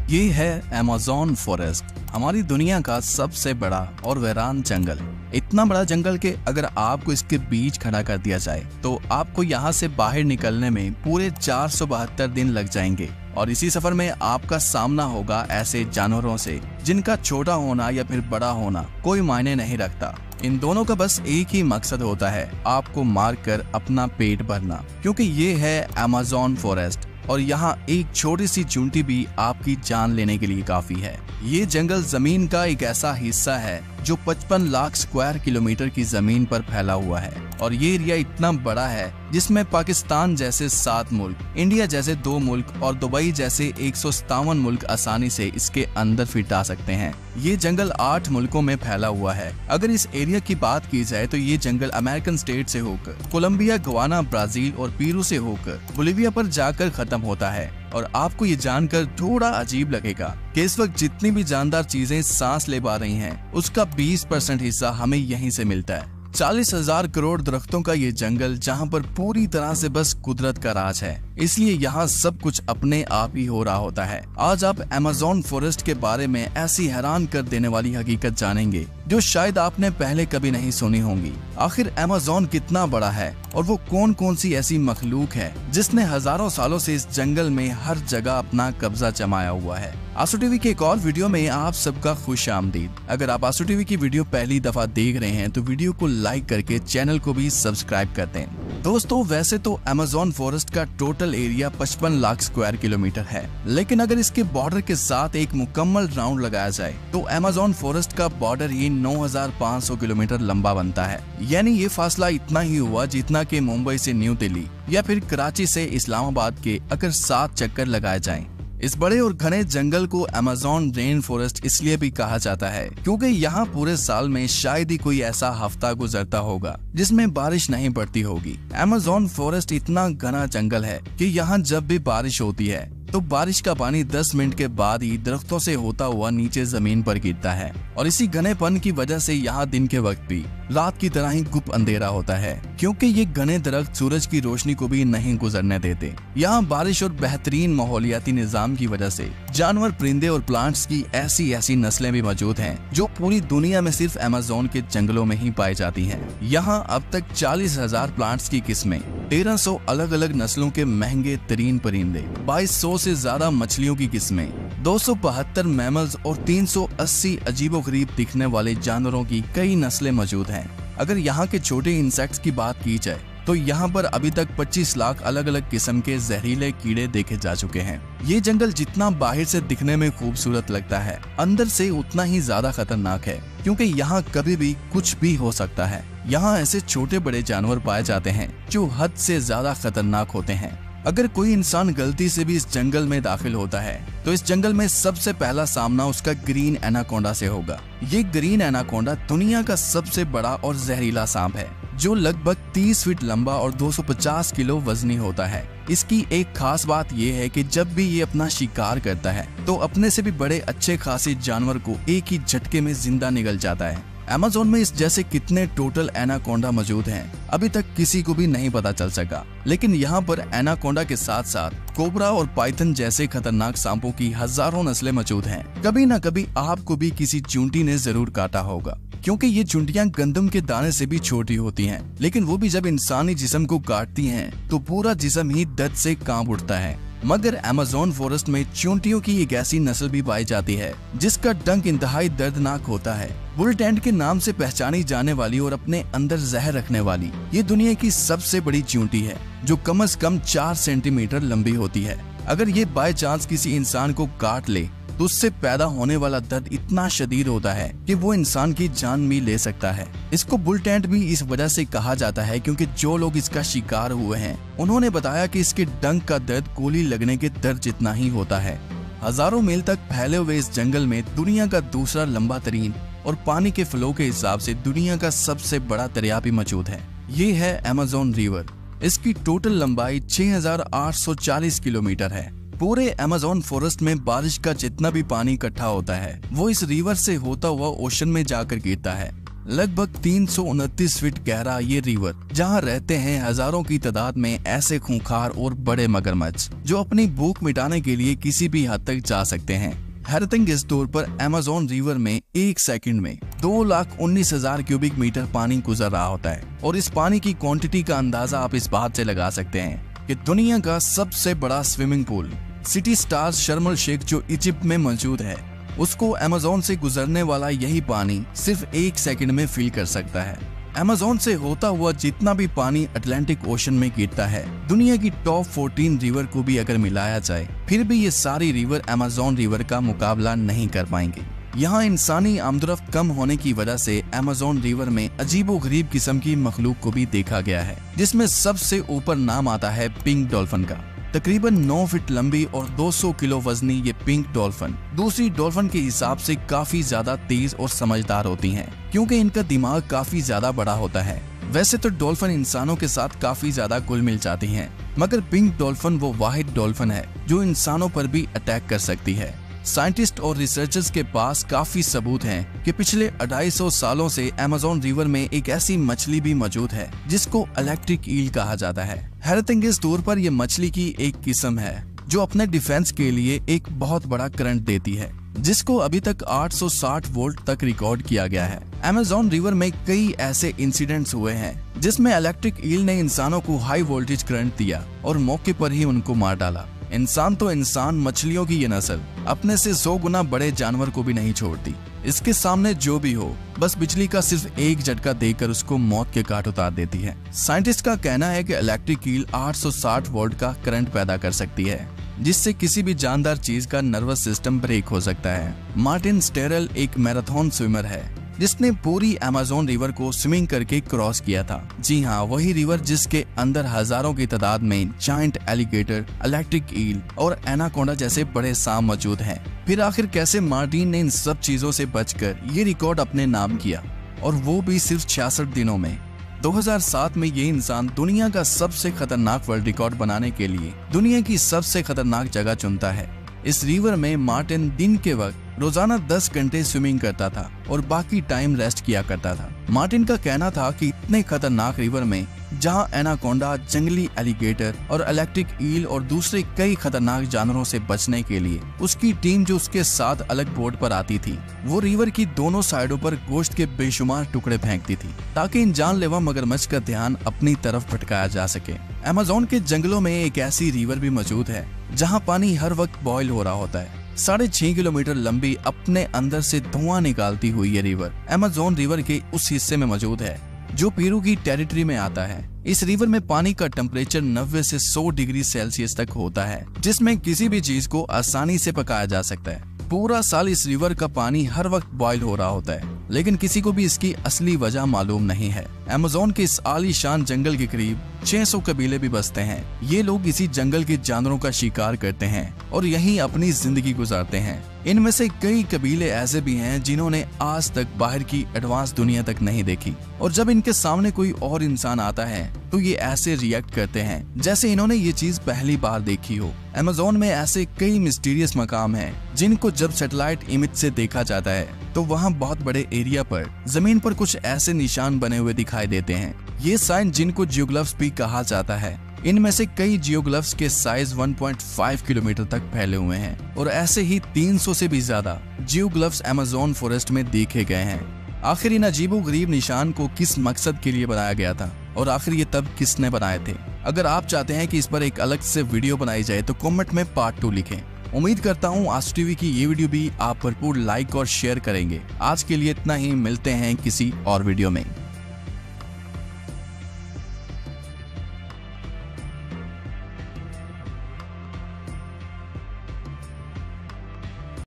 ये है Amazon forest, हमारी दुनिया का सबसे बड़ा और वीरान जंगल। इतना बड़ा जंगल कि अगर आपको इसके बीच खड़ा कर दिया जाए तो आपको यहाँ से बाहर निकलने में पूरे 472 दिन लग जाएंगे। और इसी सफर में आपका सामना होगा ऐसे जानवरों से जिनका छोटा होना या फिर बड़ा होना कोई मायने नहीं रखता। इन दोनों का बस एक ही मकसद होता है, आपको मारकर अपना पेट भरना, क्योंकि ये है अमेज़न फॉरेस्ट और यहाँ एक छोटी सी चूंटी भी आपकी जान लेने के लिए काफी है। ये जंगल जमीन का एक ऐसा हिस्सा है जो 55 लाख स्क्वायर किलोमीटर की जमीन पर फैला हुआ है और ये एरिया इतना बड़ा है जिसमें पाकिस्तान जैसे 7 मुल्क, इंडिया जैसे 2 मुल्क और दुबई जैसे 157 मुल्क आसानी से इसके अंदर फिट आ सकते हैं। ये जंगल 8 मुल्कों में फैला हुआ है। अगर इस एरिया की बात की जाए तो ये जंगल अमेरिकन स्टेट से होकर कोलंबिया, गवाना, ब्राजील और पेरू से होकर बोलिविया पर जाकर खत्म होता है। और आपको ये जानकर थोड़ा अजीब लगेगा कि इस वक्त जितनी भी जानदार चीजें सांस ले पा रही हैं, उसका 20% हिस्सा हमें यहीं से मिलता है। 40,000 करोड़ दरख्तों का ये जंगल जहाँ पर पूरी तरह से बस कुदरत का राज है, इसलिए यहाँ सब कुछ अपने आप ही हो रहा होता है। आज आप अमेज़न फॉरेस्ट के बारे में ऐसी हैरान कर देने वाली हकीकत जानेंगे जो शायद आपने पहले कभी नहीं सुनी होंगी। आखिर अमेज़न कितना बड़ा है और वो कौन कौन सी ऐसी मखलूक है जिसने हजारों सालों से इस जंगल में हर जगह अपना कब्जा जमाया हुआ है। आंसू टीवी के एक और वीडियो में आप सबका खुश आमदीद। अगर आप आंसू टीवी की वीडियो पहली दफा देख रहे हैं तो वीडियो को लाइक करके चैनल को भी सब्सक्राइब कर दें। दोस्तों, वैसे तो अमेज़न फॉरेस्ट का total area 55 lakh square kilometre है, लेकिन अगर इसके बॉर्डर के साथ एक मुकम्मल राउंड लगाया जाए तो अमेज़न फॉरेस्ट का बॉर्डर ही 9,500 किलोमीटर लंबा बनता है। यानी ये फासला इतना ही हुआ जितना कि मुंबई से न्यू दिल्ली या फिर कराची से इस्लामाबाद के अगर 7 चक्कर लगाए जाएं। इस बड़े और घने जंगल को अमेज़न रेन फॉरेस्ट इसलिए भी कहा जाता है क्योंकि यहाँ पूरे साल में शायद ही कोई ऐसा हफ्ता गुजरता होगा जिसमें बारिश नहीं पड़ती होगी। अमेज़न फॉरेस्ट इतना घना जंगल है कि यहाँ जब भी बारिश होती है तो बारिश का पानी 10 मिनट के बाद ही दरख्तों से होता हुआ नीचे जमीन पर गिरता है और इसी घनेपन की वजह से यहाँ दिन के वक्त भी रात की तरह ही गुप अंधेरा होता है, क्योंकि ये घने दरख्त सूरज की रोशनी को भी नहीं गुजरने देते। यहाँ बारिश और बेहतरीन माहौलियाती निजाम की वजह से जानवर, परिंदे और प्लांट्स की ऐसी नस्लें भी मौजूद हैं जो पूरी दुनिया में सिर्फ अमेज़न के जंगलों में ही पाई जाती हैं। यहाँ अब तक 40,000 प्लांट्स की किस्में, 1300 अलग अलग नस्लों के महंगे तरीन परिंदे, 2200 से ज्यादा मछलियों की किस्में, 272 मैमल्स और 380 अजीबोगरीब दिखने वाले जानवरों की कई नस्लें मौजूद हैं। अगर यहाँ के छोटे इंसेक्ट्स की बात की जाए तो यहाँ पर अभी तक 25 लाख अलग अलग किस्म के जहरीले कीड़े देखे जा चुके हैं। ये जंगल जितना बाहर से दिखने में खूबसूरत लगता है, अंदर से उतना ही ज्यादा खतरनाक है, क्योंकि यहाँ कभी भी कुछ भी हो सकता है। यहाँ ऐसे छोटे बड़े जानवर पाए जाते हैं जो हद से ज्यादा खतरनाक होते हैं। अगर कोई इंसान गलती से भी इस जंगल में दाखिल होता है तो इस जंगल में सबसे पहला सामना उसका ग्रीन एनाकोंडा से होगा। ये ग्रीन एनाकोंडा दुनिया का सबसे बड़ा और जहरीला सांप है जो लगभग 30 फीट लंबा और 250 किलो वजनी होता है। इसकी एक खास बात यह है कि जब भी ये अपना शिकार करता है तो अपने से भी बड़े अच्छे खासे जानवर को एक ही झटके में जिंदा निगल जाता है। अमेज़न में इस जैसे कितने टोटल एनाकोंडा मौजूद हैं अभी तक किसी को भी नहीं पता चल सका, लेकिन यहाँ पर एनाकोंडा के साथ साथ कोबरा और पाइथन जैसे खतरनाक सांपों की हजारों नस्लें मौजूद हैं। कभी न कभी आपको भी किसी चूंटी ने जरूर काटा होगा, क्योंकि ये चूंटियां गंदम के दाने से भी छोटी होती हैं, लेकिन वो भी जब इंसानी जिस्म को काटती हैं तो पूरा जिस्म ही दर्द से कांप उठता है। मगर अमेज़न फॉरेस्ट में चूंटियों की एक ऐसी नस्ल भी पाई जाती है जिसका डंक इंतहाई दर्दनाक होता है। बुल टेंट के नाम से पहचानी जाने वाली और अपने अंदर जहर रखने वाली ये दुनिया की सबसे बड़ी चूंटी है जो कम से कम 4 सेंटीमीटर लंबी होती है। अगर ये बाय चांस किसी इंसान को काट ले तो उससे पैदा होने वाला दर्द इतना शदीद होता है कि वो इंसान की जान भी ले सकता है। इसको बुल टेंट भी इस वजह से कहा जाता है क्योंकि जो लोग इसका शिकार हुए हैं उन्होंने बताया कि इसके डंक का दर्द गोली लगने के दर्द जितना ही होता है। हजारों मील तक फैले हुए इस जंगल में दुनिया का दूसरा लंबा तरीन और पानी के फ्लो के हिसाब से दुनिया का सबसे बड़ा दरिया भी मौजूद है। ये है अमेज़न रिवर। इसकी टोटल लंबाई 6,840 किलोमीटर है। पूरे अमेज़न फॉरेस्ट में बारिश का जितना भी पानी इकट्ठा होता है वो इस रिवर से होता हुआ ओशन में जाकर गिरता है। लगभग 329 फीट गहरा ये रिवर, जहाँ रहते हैं हजारों की तादाद में ऐसे खूंखार और बड़े मगरमच्छ जो अपनी भूख मिटाने के लिए किसी भी हद तक जा सकते हैं। हैरतिंग इस तौर पर अमेज़न रिवर में एक सेकंड में 2,19,000 क्यूबिक मीटर पानी गुजर रहा होता है। और इस पानी की क्वांटिटी का अंदाजा आप इस बात से लगा सकते हैं कि दुनिया का सबसे बड़ा स्विमिंग पूल सिटी स्टार्स शर्म एल शेख जो इजिप्ट में मौजूद है, उसको अमेज़न से गुजरने वाला यही पानी सिर्फ एक सेकंड में फिल कर सकता है। अमेज़न से होता हुआ जितना भी पानी अटलांटिक ओशन में गिरता है, दुनिया की टॉप 14 रिवर को भी अगर मिलाया जाए, फिर भी ये सारी रिवर अमेज़न रिवर का मुकाबला नहीं कर पाएंगे। यहाँ इंसानी आमदरफ्त कम होने की वजह से अमेज़न रिवर में अजीबोगरीब किस्म की मखलूक को भी देखा गया है, जिसमें सबसे ऊपर नाम आता है पिंक डॉल्फिन का। तकरीबन 9 फीट लंबी और 200 किलो वजनी ये पिंक डॉल्फिन दूसरी डॉल्फिन के हिसाब से काफी ज्यादा तेज और समझदार होती हैं, क्योंकि इनका दिमाग काफी ज्यादा बड़ा होता है। वैसे तो डॉल्फिन इंसानों के साथ काफी ज्यादा घुल मिल जाती हैं, मगर पिंक डॉल्फिन वो वाहिद डॉल्फिन है जो इंसानों पर भी अटैक कर सकती है। साइंटिस्ट और रिसर्चर्स के पास काफी सबूत हैं कि पिछले 250 सालों से अमेज़न रिवर में एक ऐसी मछली भी मौजूद है जिसको इलेक्ट्रिक ईल कहा जाता है। हैरतिंग इस तौर पर यह मछली की एक किस्म है जो अपने डिफेंस के लिए एक बहुत बड़ा करंट देती है, जिसको अभी तक 860 वोल्ट तक रिकॉर्ड किया गया है। अमेज़न रिवर में कई ऐसे इंसिडेंट्स हुए हैं जिसमें इलेक्ट्रिक ईल ने इंसानों को हाई वोल्टेज करंट दिया और मौके पर ही उनको मार डाला। इंसान तो इंसान, मछलियों की ये नस्ल अपने से 100 गुना बड़े जानवर को भी नहीं छोड़ती। इसके सामने जो भी हो, बस बिजली का सिर्फ एक झटका देकर उसको मौत के घाट उतार देती है। साइंटिस्ट का कहना है कि इलेक्ट्रिक ईल 860 वोल्ट का करंट पैदा कर सकती है, जिससे किसी भी जानदार चीज का नर्वस सिस्टम ब्रेक हो सकता है। मार्टिन स्टेरल एक मैराथन स्विमर है जिसने पूरी अमेज़न रिवर को स्विमिंग करके क्रॉस किया था। जी हाँ, वही रिवर जिसके अंदर हजारों की तादाद में जायंट एलिगेटर, इलेक्ट्रिक ईल और एनाकोंडा जैसे बड़े सांप मौजूद हैं। फिर आखिर कैसे मार्टिन ने इन सब चीजों से बचकर ये रिकॉर्ड अपने नाम किया, और वो भी सिर्फ 66 दिनों में। 2007 में ये इंसान दुनिया का सबसे खतरनाक वर्ल्ड रिकॉर्ड बनाने के लिए दुनिया की सबसे खतरनाक जगह चुनता है। इस रिवर में मार्टिन दिन के वक्त रोजाना 10 घंटे स्विमिंग करता था और बाकी टाइम रेस्ट किया करता था। मार्टिन का कहना था कि इतने खतरनाक रिवर में जहां एनाकोंडा, जंगली एलिगेटर और इलेक्ट्रिक ईल और दूसरे कई खतरनाक जानवरों से बचने के लिए उसकी टीम जो उसके साथ अलग बोट पर आती थी, वो रिवर की दोनों साइडों पर गोश्त के बेशुमार टुकड़े फेंकती थी ताकि इन जानलेवा मगरमच्छ का ध्यान अपनी तरफ भटकाया जा सके। अमेज़न के जंगलों में एक ऐसी रिवर भी मौजूद है जहाँ पानी हर वक्त बॉयल हो रहा होता है। 6.5 किलोमीटर लंबी, अपने अंदर से धुआं निकालती हुई ये रिवर अमेज़न रिवर के उस हिस्से में मौजूद है जो पेरू की टेरिटरी में आता है। इस रिवर में पानी का टेम्परेचर 90 से 100 डिग्री सेल्सियस तक होता है, जिसमें किसी भी चीज को आसानी से पकाया जा सकता है। पूरा साल इस रिवर का पानी हर वक्त बॉयल हो रहा होता है, लेकिन किसी को भी इसकी असली वजह मालूम नहीं है। अमेज़न के इस आलीशान जंगल के करीब 600 कबीले भी बसते हैं। ये लोग इसी जंगल के जानवरों का शिकार करते हैं और यहीं अपनी जिंदगी गुजारते हैं। इनमें से कई कबीले ऐसे भी हैं जिन्होंने आज तक बाहर की एडवांस दुनिया तक नहीं देखी, और जब इनके सामने कोई और इंसान आता है तो ये ऐसे रिएक्ट करते हैं जैसे इन्होंने ये चीज पहली बार देखी हो। अमेज़न में ऐसे कई मिस्टीरियस मकाम हैं जिनको जब सैटेलाइट इमेज से देखा जाता है तो वहाँ बहुत बड़े एरिया पर जमीन पर कुछ ऐसे निशान बने हुए दिखाई देते हैं। ये साइन जिनको जियोग्लिफ्स भी कहा जाता है। इनमें से कई जियोग्लिफ्स के साइज 1.5 किलोमीटर तक फैले हुए हैं और ऐसे ही 300 से भी ज्यादा जियोग्लिफ्स अमेज़न फॉरेस्ट में देखे गए हैं। आखिर इन अजीबोगरीब निशान को किस मकसद के लिए बनाया गया था और आखिर ये तब किसने बनाए थे? अगर आप चाहते हैं कि इस पर एक अलग से वीडियो बनाई जाए तो कमेंट में पार्ट 2 लिखें। उम्मीद करता हूँ आज टीवी की ये वीडियो भी आप भरपूर लाइक और शेयर करेंगे। आज के लिए इतना ही, मिलते हैं किसी और वीडियो में।